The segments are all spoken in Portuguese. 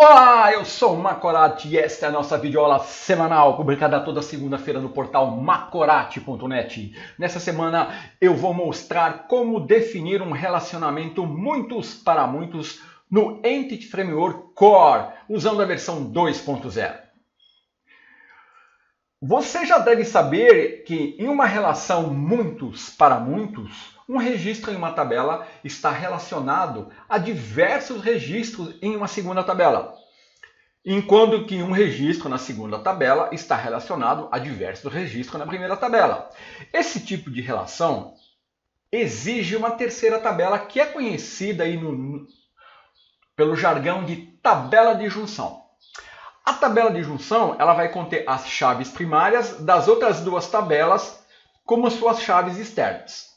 Olá, eu sou o Macorati e esta é a nossa videoaula semanal, publicada toda segunda-feira no portal macorati.net. Nessa semana eu vou mostrar como definir um relacionamento muitos para muitos no Entity Framework Core, usando a versão 2.0. Você já deve saber que em uma relação muitos para muitos, um registro em uma tabela está relacionado a diversos registros em uma segunda tabela, enquanto que um registro na segunda tabela está relacionado a diversos registros na primeira tabela. Esse tipo de relação exige uma terceira tabela que é conhecida aí pelo jargão de tabela de junção. A tabela de junção ela vai conter as chaves primárias das outras duas tabelas como suas chaves externas.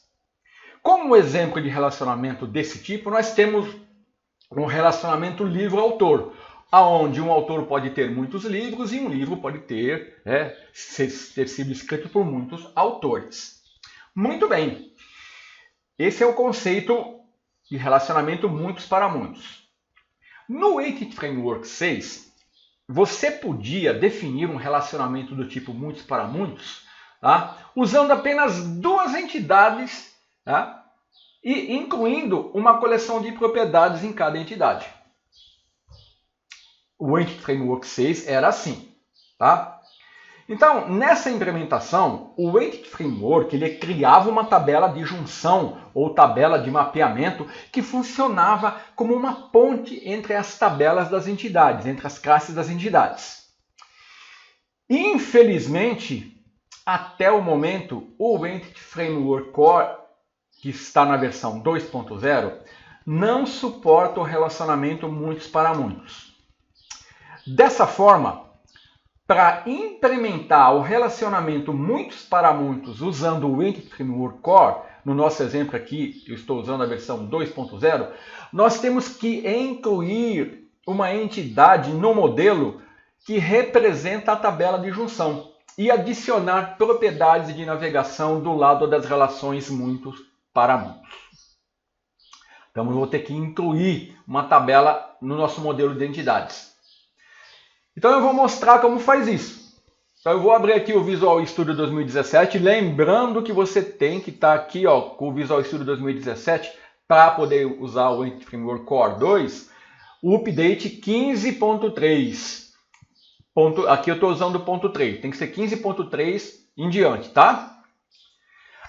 Como exemplo de relacionamento desse tipo, nós temos um relacionamento livro-autor, onde um autor pode ter muitos livros e um livro pode ter sido escrito por muitos autores. Muito bem, esse é o conceito de relacionamento muitos para muitos. No Entity Framework 6, você podia definir um relacionamento do tipo muitos para muitos, usando apenas duas entidades, e incluindo uma coleção de propriedades em cada entidade. O Entity Framework 6 era assim. Então, nessa implementação, o Entity Framework ele criava uma tabela de junção ou tabela de mapeamento que funcionava como uma ponte entre as tabelas das entidades, entre as classes das entidades. Infelizmente, até o momento, o Entity Framework Core, que está na versão 2.0, não suporta o relacionamento muitos para muitos. Dessa forma, para implementar o relacionamento muitos para muitos usando o Entity Framework Core, no nosso exemplo aqui, eu estou usando a versão 2.0, nós temos que incluir uma entidade no modelo que representa a tabela de junção e adicionar propriedades de navegação do lado das relações muitos para muitos. Então, eu vou ter que incluir uma tabela no nosso modelo de entidades. Então eu vou mostrar como faz isso. Então eu vou abrir aqui o Visual Studio 2017, lembrando que você tem que estar aqui com o Visual Studio 2017 para poder usar o Entity Framework Core 2, o update 15.3. Aqui eu estou usando o ponto 3, tem que ser 15.3 em diante, tá?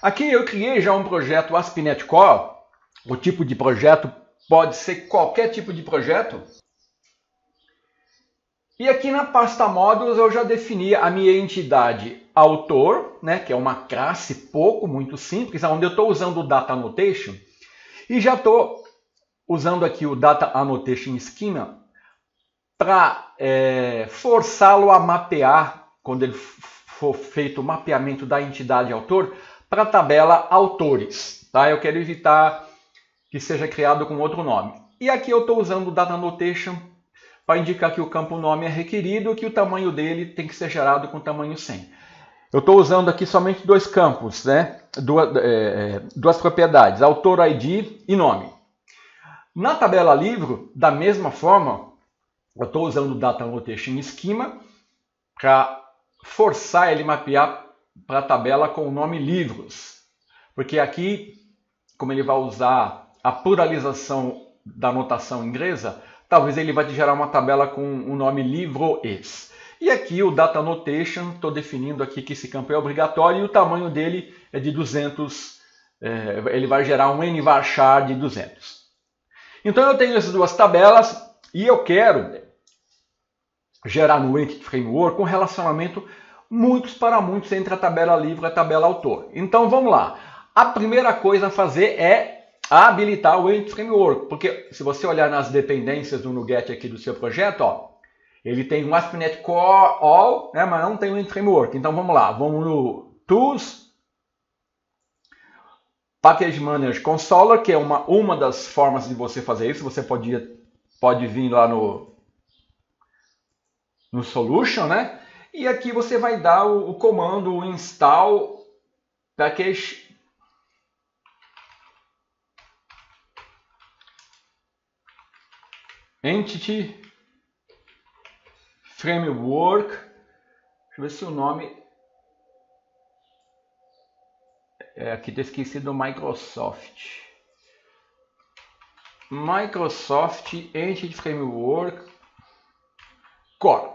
Aqui eu criei já um projeto ASP.NET Core, o tipo de projeto pode ser qualquer tipo de projeto. E aqui na pasta módulos eu já defini a minha entidade autor, que é uma classe muito simples, onde eu estou usando o Data Annotation. E já estou usando aqui o Data Annotation Schema para forçá-lo a mapear, quando ele for feito o mapeamento da entidade autor, para a tabela autores. Eu quero evitar que seja criado com outro nome. E aqui eu estou usando o Data Annotation para indicar que o campo nome é requerido e que o tamanho dele tem que ser gerado com tamanho 100. Eu estou usando aqui somente dois campos, duas propriedades, autor ID e nome. Na tabela livro, da mesma forma, eu estou usando o Data Annotation Schema para forçar ele a mapear para a tabela com o nome livros. Porque aqui, como ele vai usar a pluralização da notação inglesa, talvez ele vai te gerar uma tabela com o nome livros. E aqui o Data Annotation, estou definindo aqui que esse campo é obrigatório e o tamanho dele é de 200, ele vai gerar um nvarchar de 200. Então eu tenho essas duas tabelas e eu quero gerar no Entity Framework um relacionamento muitos para muitos entre a tabela livro e a tabela autor. Então vamos lá. A primeira coisa a fazer é habilitar o Entity Framework, porque se você olhar nas dependências do NuGet aqui do seu projeto, ele tem um ASP.NET Core All, mas não tem o Entity Framework. Então vamos lá, vamos no Tools, Package Manager Consoler, que é uma das formas de você fazer isso. Você pode vir lá no Solution, e aqui você vai dar o comando install package Entity Framework. Deixa eu ver se o nome... aqui está esquecido Microsoft. Microsoft Entity Framework Core.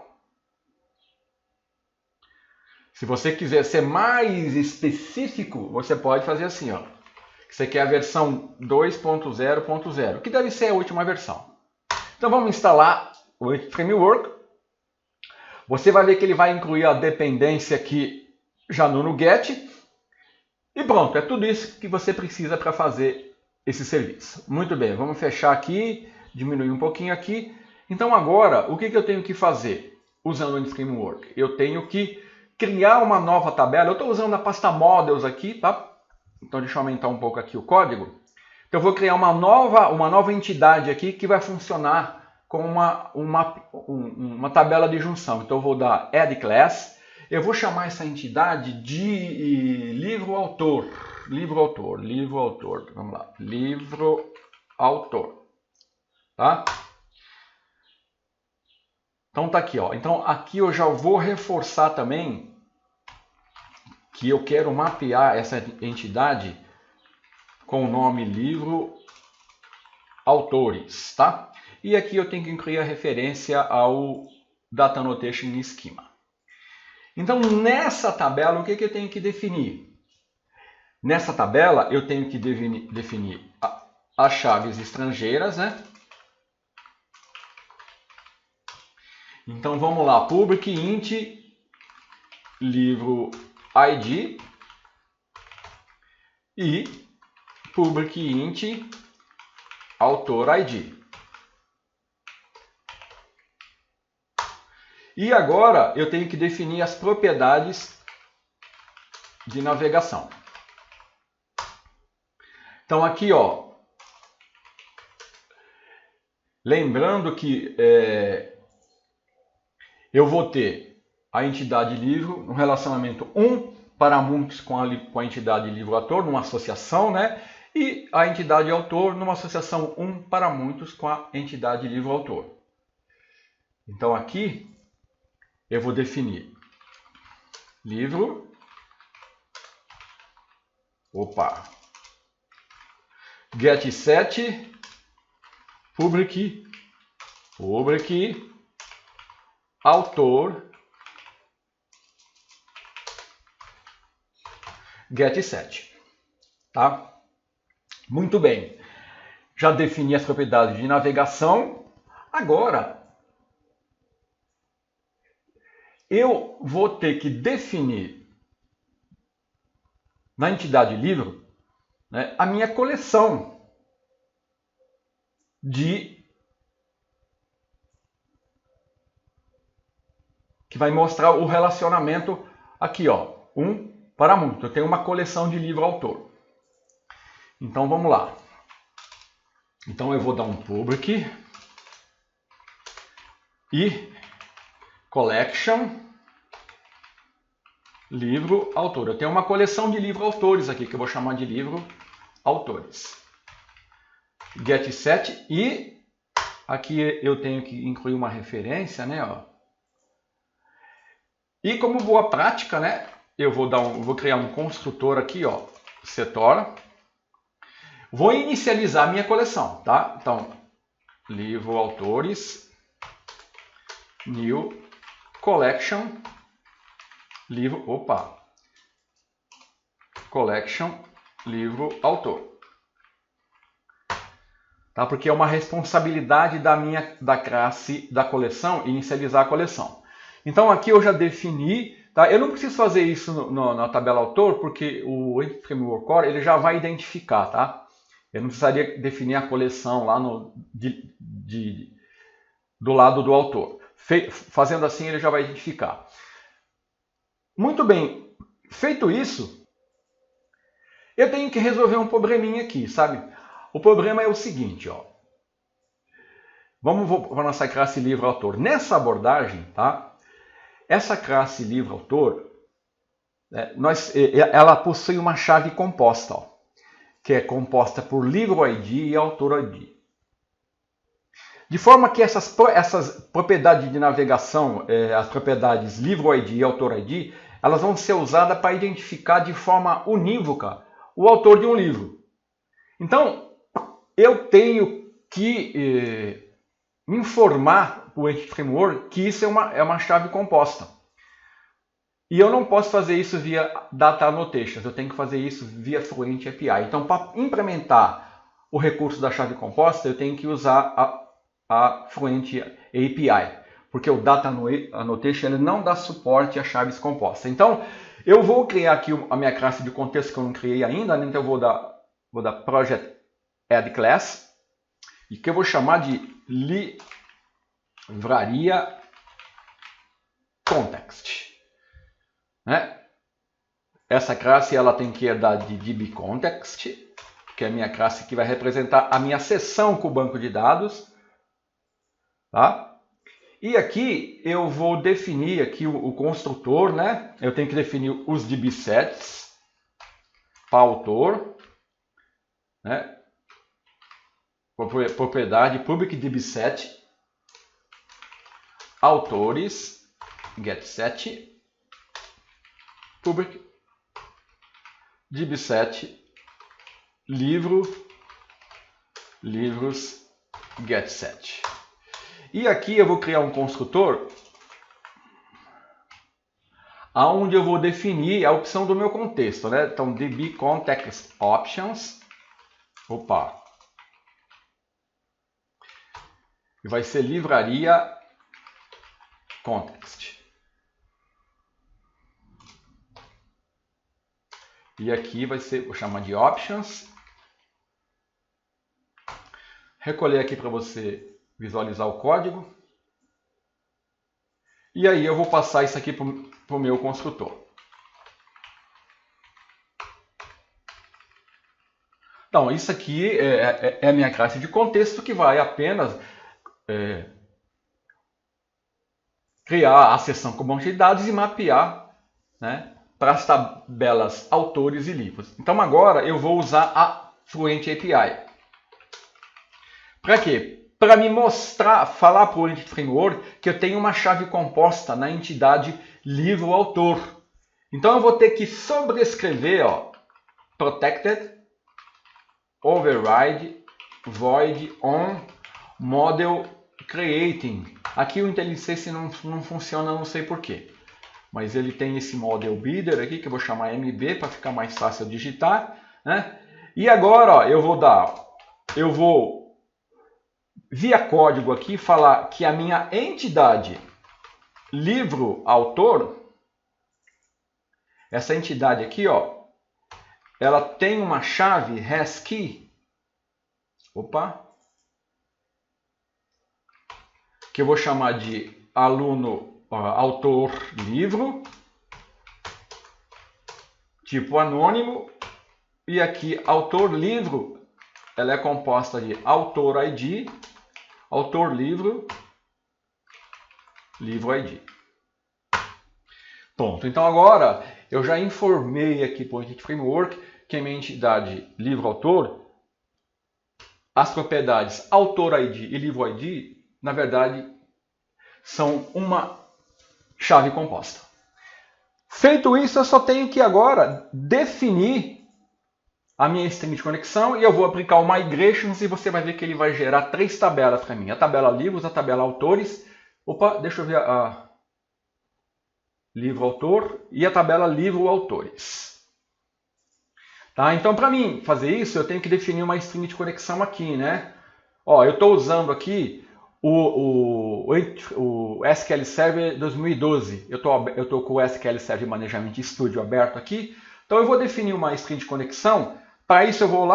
Se você quiser ser mais específico, você pode fazer assim, ó. Você quer a versão 2.0.0, que deve ser a última versão. Então vamos instalar o Entity Framework. Você vai ver que ele vai incluir a dependência aqui já no NuGet. E pronto, é tudo isso que você precisa para fazer esse serviço. Muito bem, vamos fechar aqui, diminuir um pouquinho aqui. Então agora, o que eu tenho que fazer usando o Entity Framework? Eu tenho que criar uma nova tabela. Eu estou usando a pasta Models aqui, tá? Então deixa eu aumentar um pouco aqui o código. Então eu vou criar uma nova entidade aqui que vai funcionar com uma tabela de junção. Então eu vou dar Add Class. Eu vou chamar essa entidade de livro-autor. Livro-autor. Vamos lá. Livro-autor. Tá? Então tá aqui, ó. Então aqui eu já vou reforçar também que eu quero mapear essa entidade com o nome livro-autores, tá? E aqui eu tenho que incluir a referência ao Data Annotation Schema. Então, nessa tabela, o que eu tenho que definir? Nessa tabela, eu tenho que definir as chaves estrangeiras, né? Então, vamos lá. Public int livro ID e public int autor ID. E agora eu tenho que definir as propriedades de navegação. Então aqui, ó, lembrando que eu vou ter a entidade livro no relacionamento 1 para muitos com a entidade livro-autor, numa associação, né? E a entidade autor numa associação 1 para muitos com a entidade livro-autor. Então aqui eu vou definir livro, getSet, public, autor, getSet, tá? Muito bem. Já defini as propriedades de navegação. Agora eu vou ter que definir na entidade livro, né, a minha coleção que vai mostrar o relacionamento aqui, ó, 1 para muito. Eu tenho uma coleção de livro-autor. Então vamos lá. Então eu vou dar um public e collection livro-autor. Eu tenho uma coleção de livro-autores aqui, que eu vou chamar de livro-autores. getSet e aqui eu tenho que incluir uma referência, né? Ó. E como boa prática, né? Eu vou criar um construtor aqui, ó, setor. Vou inicializar a minha coleção, tá? Então, livro-autores, new collection, collection, livro-autor. Tá? Porque é uma responsabilidade da classe da coleção inicializar a coleção. Então aqui eu já defini, tá? Eu não preciso fazer isso na tabela autor, porque o Entity Framework Core ele já vai identificar, tá? Eu não precisaria definir a coleção lá do lado do autor. Fazendo assim ele já vai identificar. Muito bem, feito isso, eu tenho que resolver um probleminha aqui, sabe? O problema é o seguinte, ó. Vamos para a nossa classe livro-autor. Nessa abordagem, tá? Essa classe livro-autor, ela possui uma chave composta, ó, que é composta por livro-ID e autor-ID. De forma que essas propriedades de navegação, as propriedades livro ID e autor ID, elas vão ser usadas para identificar de forma unívoca o autor de um livro. Então, eu tenho que informar o Entity Framework que isso é uma chave composta. E eu não posso fazer isso via Data Annotations, eu tenho que fazer isso via Fluent API. Então, para implementar o recurso da chave composta, eu tenho que usar a Fluent API, porque o Data Annotation ele não dá suporte a chaves compostas. Então, eu vou criar aqui a minha classe de contexto que eu não criei ainda, né? Então eu vou dar Project Add Class, e que eu vou chamar de livraria context. Né? Essa classe ela tem que herdar de dbContext, que é a minha classe que vai representar a minha sessão com o banco de dados. Tá? E aqui eu vou definir aqui o construtor, né? Eu tenho que definir os dbsets para autor, né? Propriedade public dbset autores getSet public dbset livros getSet. E aqui eu vou criar um construtor onde eu vou definir a opção do meu contexto, né? Então, dbContextOptions. Opa! E vai ser livraria context. E aqui vai ser, vou chamar de options. Recolher aqui para você visualizar o código. E aí eu vou passar isso aqui para o meu construtor. Então, isso aqui é a minha classe de contexto que vai apenas criar a seção com banco de dados e mapear, né, para as tabelas autores e livros. Então agora eu vou usar a Fluent API. Para quê? Para me mostrar, falar para o Entity Framework que eu tenho uma chave composta na entidade livro-autor. Então eu vou ter que sobrescrever, ó, protected, override, void, on, model, creating. Aqui o IntelliSense não funciona, não sei porquê. Mas ele tem esse model builder aqui, que eu vou chamar MB para ficar mais fácil de digitar, né? E agora, ó, eu vou via código aqui falar que a minha entidade livro-autor, essa entidade aqui, ó, ela tem uma chave hasKey, que eu vou chamar de aluno autor livro, tipo anônimo, e aqui autor livro, ela é composta de autor ID, autor livro, livro ID. Pronto, então agora eu já informei aqui para o Entity Framework que a minha entidade livro-autor, as propriedades autor ID e livro ID, na verdade, são uma chave composta. Feito isso, eu só tenho que agora definir a minha string de conexão e eu vou aplicar o migrations e você vai ver que ele vai gerar 3 tabelas para mim. A tabela livros, a tabela autores, deixa eu ver a livro-autor e a tabela livro-autores. Tá? Então, para mim fazer isso, eu tenho que definir uma string de conexão aqui, né? Ó, eu estou usando aqui o SQL Server 2012. Eu estou com o SQL Server Management Studio aberto aqui. Então, eu vou definir uma string de conexão. Para isso, eu vou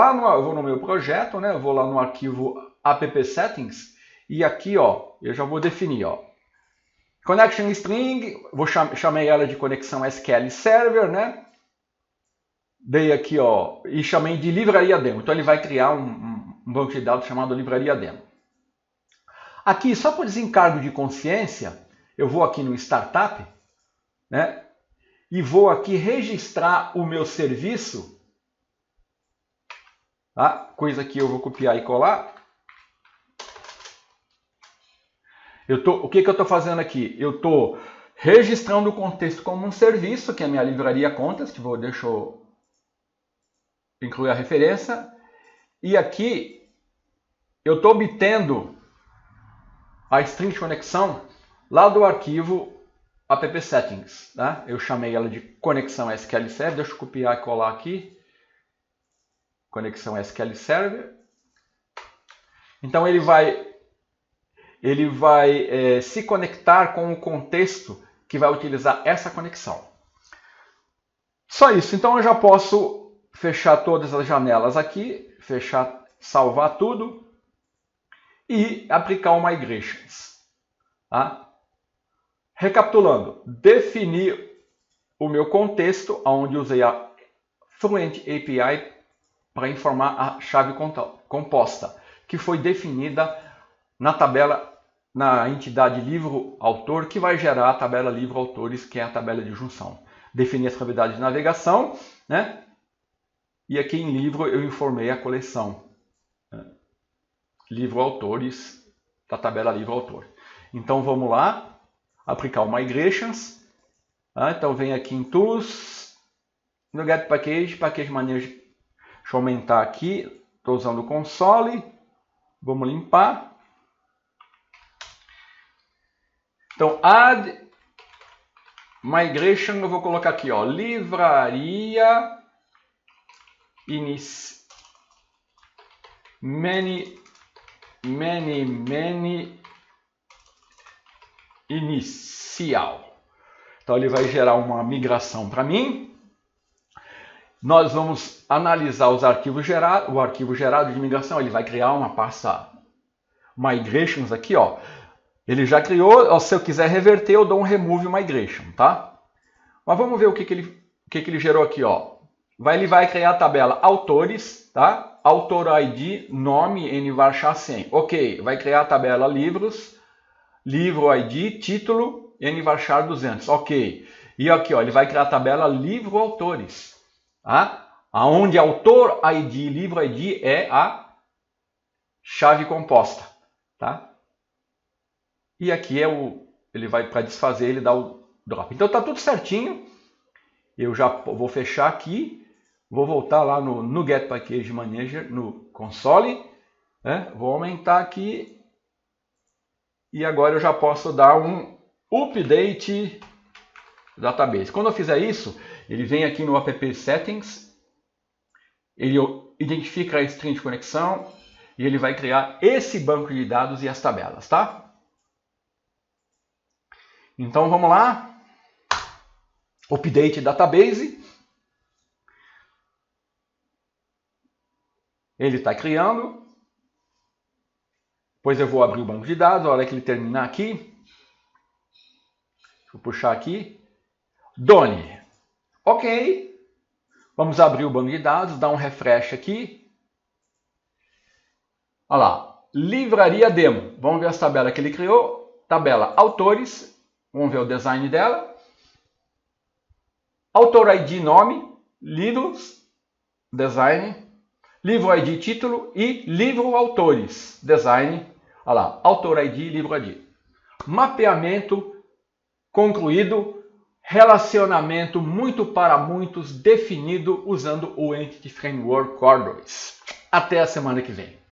no meu projeto, né? Eu vou lá no arquivo app settings e aqui, ó, eu já vou definir, ó, connection string, chamei ela de conexão SQL Server, né? Dei aqui, ó, e chamei de livraria demo. Então ele vai criar um banco de dados chamado livraria demo. Aqui, só por desencargo de consciência, eu vou aqui no startup, né? E vou aqui registrar o meu serviço. Tá? Coisa que eu vou copiar e colar. O que eu estou fazendo aqui? Eu estou registrando o contexto como um serviço, que é a minha livraria context. Deixa eu incluir a referência. E aqui eu estou obtendo a string de conexão lá do arquivo app settings. Tá? Eu chamei ela de conexão SQL Server. Deixa eu copiar e colar aqui. Conexão SQL Server. Então ele vai se conectar com o contexto que vai utilizar essa conexão. Só isso. Então eu já posso fechar todas as janelas aqui, salvar tudo e aplicar o Migrations. Tá? Recapitulando, defini o meu contexto, onde usei a Fluent API para informar a chave composta, que foi definida na tabela, na entidade livro-autor, que vai gerar a tabela livro-autores, que é a tabela de junção. Defini as propriedades de navegação, né? E aqui em livro eu informei a coleção, né? Livro-autores, da tabela livro-autor. Então vamos lá, aplicar o Migrations. Tá? Então vem aqui em Tools, no Get Package, Package Manager. Deixa eu aumentar aqui, estou usando o console, vamos limpar. Então, add migration, eu vou colocar aqui, ó, livraria inicial. Então, ele vai gerar uma migração para mim. Nós vamos analisar os arquivos gerados, o arquivo gerado de migração, ele vai criar uma pasta migrations aqui, ó. Ele já criou, se eu quiser reverter, eu dou um remove migration, tá? Mas vamos ver o que ele gerou aqui, ó. Ele vai criar a tabela autores, tá? Autor ID, nome, nvarchar 100. Ok, vai criar a tabela livros, livro ID, título, nvarchar 200. Ok. E aqui, ó, ele vai criar a tabela livro autores, tá? Onde autor ID, livro ID é a chave composta, tá? E aqui ele vai para desfazer, ele dá o drop. Então tá tudo certinho. Eu já vou fechar aqui. Vou voltar lá no Get Package Manager, no console. Né? Vou aumentar aqui. E agora eu já posso dar um update database. Quando eu fizer isso, ele vem aqui no app settings. Ele identifica a string de conexão. E ele vai criar esse banco de dados e as tabelas, tá? Então vamos lá, update database, ele está criando, depois eu vou abrir o banco de dados, a hora que ele terminar aqui, deixa eu puxar aqui, done, ok, vamos abrir o banco de dados, dar um refresh aqui, olha lá, livraria demo, vamos ver as tabelas que ele criou, tabela autores, vamos ver o design dela. Autor ID nome, livros, design. Livro ID título e livro autores, design. Olha lá, autor ID, livro ID. Mapeamento concluído. Relacionamento muito para muitos definido usando o Entity Framework Core 2. Até a semana que vem.